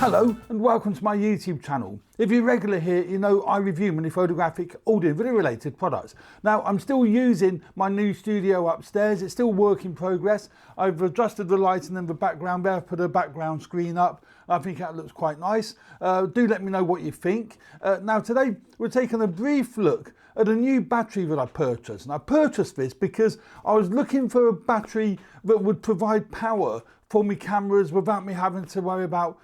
Hello and welcome to my YouTube channel. If you're regular here, you know I review many photographic, audio and video related products. Now I'm still using my new studio upstairs, it's still work in progress. I've adjusted the lighting and the background there, I've put a background screen up. I think that looks quite nice. Do let me know what you think. Now today we're taking a brief look at a new battery that I purchased. And I purchased this because I was looking for a battery that would provide power for me cameras without me having to worry about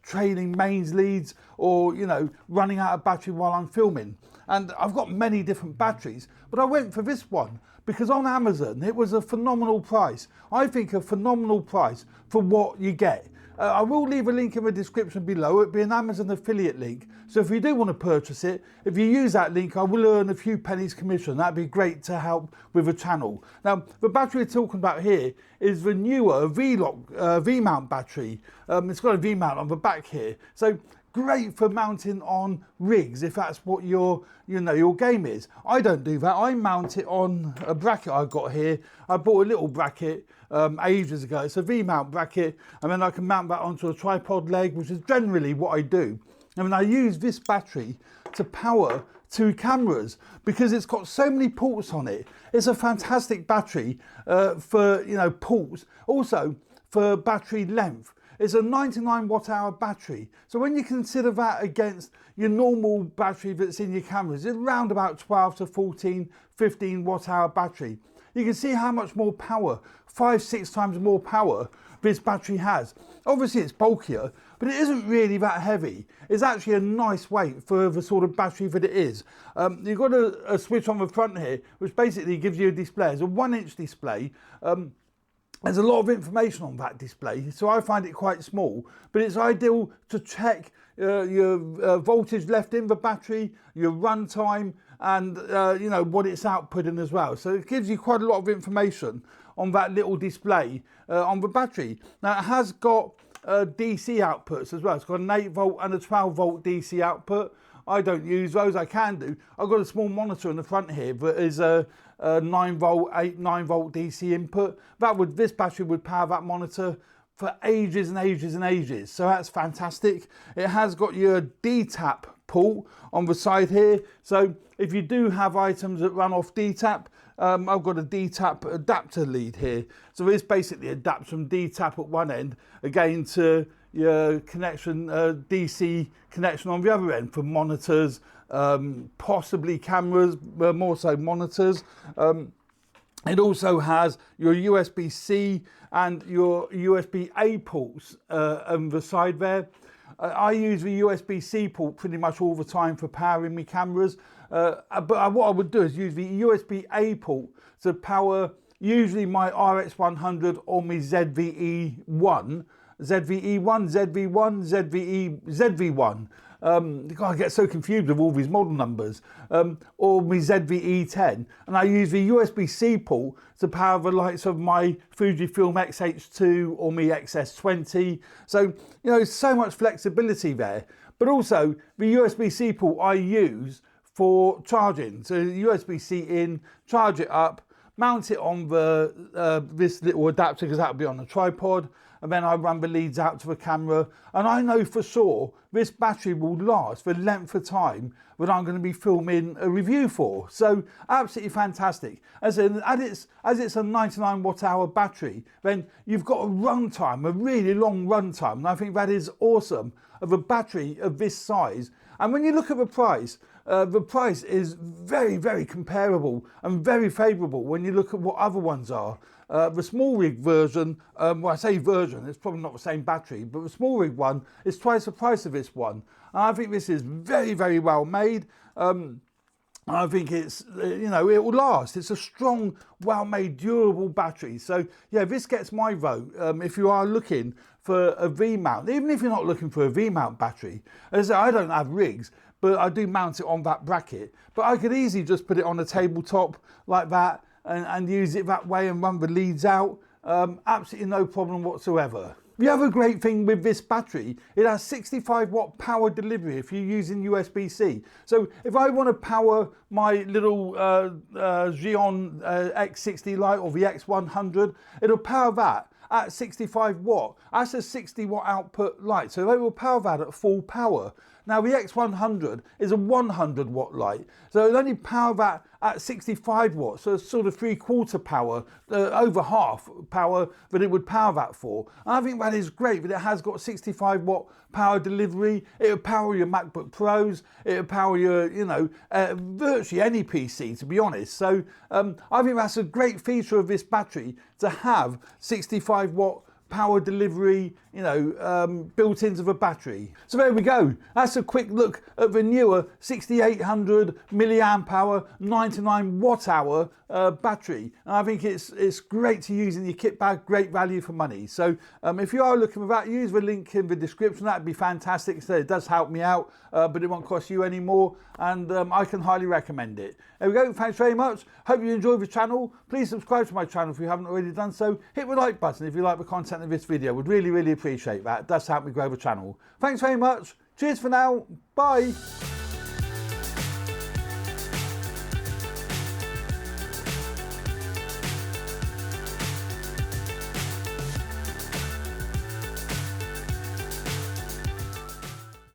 trailing mains leads or, you know, running out of battery while I'm filming. And I've got many different batteries, but I went for this one because on Amazon it was a phenomenal price. I think a phenomenal price for what you get. I will leave a link in the description below. It'll be an Amazon affiliate link. So if you do want to purchase it, if you use that link, I will earn a few pennies commission. That'd be great to help with the channel. Now, the battery we're talking about here is the NEEWER Vmount battery. It's got a V-mount on the back here. So great for mounting on rigs if that's what your game is. I don't do that. I mount it on a bracket I've got here. I bought a little bracket ages ago. It's a V-mount bracket, and then I can mount that onto a tripod leg, which is generally what I do. And then I use this battery to power two cameras because it's got so many ports on it. It's a fantastic battery for ports, also for battery length. It's a 99 watt hour battery. So when you consider that against your normal battery that's in your cameras, it's around about 12 to 14, 15 watt hour battery. You can see how much more power, 5-6 times more power this battery has. Obviously it's bulkier, but it isn't really that heavy. It's actually a nice weight for the sort of battery that it is. You've got a switch on the front here, which basically gives you a display. It's a 1-inch display. There's a lot of information on that display, so I find it quite small, but it's ideal to check your voltage left in the battery, your run time, and what it's outputting as well. So it gives you quite a lot of information on that little display on the battery. Now it has got DC outputs as well. It's got an 8 volt and a 12 volt DC output. I don't use those. I can do. I've got a small monitor in the front here that is a 9 volt DC input. This battery would power that monitor for ages and ages and ages. So that's fantastic. It has got your D-tap port on the side here. So if you do have items that run off D-tap, I've got a D-tap adapter lead here. So this basically adapts from D-tap at one end again to your connection, DC connection on the other end for monitors, possibly cameras, more so monitors. It also has your USB-C and your USB-A ports on the side there. I use the USB-C port pretty much all the time for powering my cameras, but what I would do is use the USB-A port to power usually my RX100 or my ZVE1, ZV1. I get so confused with all these model numbers, or my ZVE10, and I use the USB-C port to power the likes of my Fujifilm X-H2 or my XS20. So, so much flexibility there. But also the USB-C port I use for charging. So USB-C in, charge it up, mount it on this little adapter because that will be on a tripod, and then I run the leads out to the camera, and I know for sure this battery will last the length of time that I'm going to be filming a review for. So absolutely fantastic. As it's a 99 watt hour battery, then you've got a run time, a really long run time, and I think that is awesome of a battery of this size. And when you look at the price is very, very comparable and very favourable when you look at what other ones are. The small rig version, well, I say version, it's probably not the same battery, but the small rig one is twice the price of this one. And I think this is very, very well made. I think it's, it will last. It's a strong, well-made, durable battery. So yeah, this gets my vote if you are looking for a V-mount, even if you're not looking for a V-mount battery. As I don't have rigs, but I do mount it on that bracket. But I could easily just put it on a tabletop like that and use it that way and run the leads out. Absolutely no problem whatsoever. The other great thing with this battery, it has 65 watt power delivery if you're using USB-C. So if I want to power my little Xeon X60 Lite or the X100, it'll power that at 65 watt. That's a 60 watt output light, so they will power that at full power. Now the X100 is a 100 watt light, so it'll only power that at 65 watts, so it's sort of 3/4 power, over half power that it would power that for. And I think that is great that it has got 65 watt power delivery. It'll power your MacBook Pros, it'll power your, virtually any PC, to be honest. So I think that's a great feature of this battery, to have 65 watt power delivery, built into the battery. So there we go. That's a quick look at the newer 6800 milliamp hour 99 watt hour battery. And I think it's great to use in your kit bag, great value for money. So if you are looking for that, use the link in the description. That'd be fantastic. So it does help me out, but it won't cost you any more, and I can highly recommend it. There we go. Thanks very much. Hope you enjoyed the channel. Please subscribe to my channel if you haven't already done so. Hit the like button if you like the content of this video. Would really appreciate that. It does help me grow the channel. Thanks very much. Cheers for now. Bye.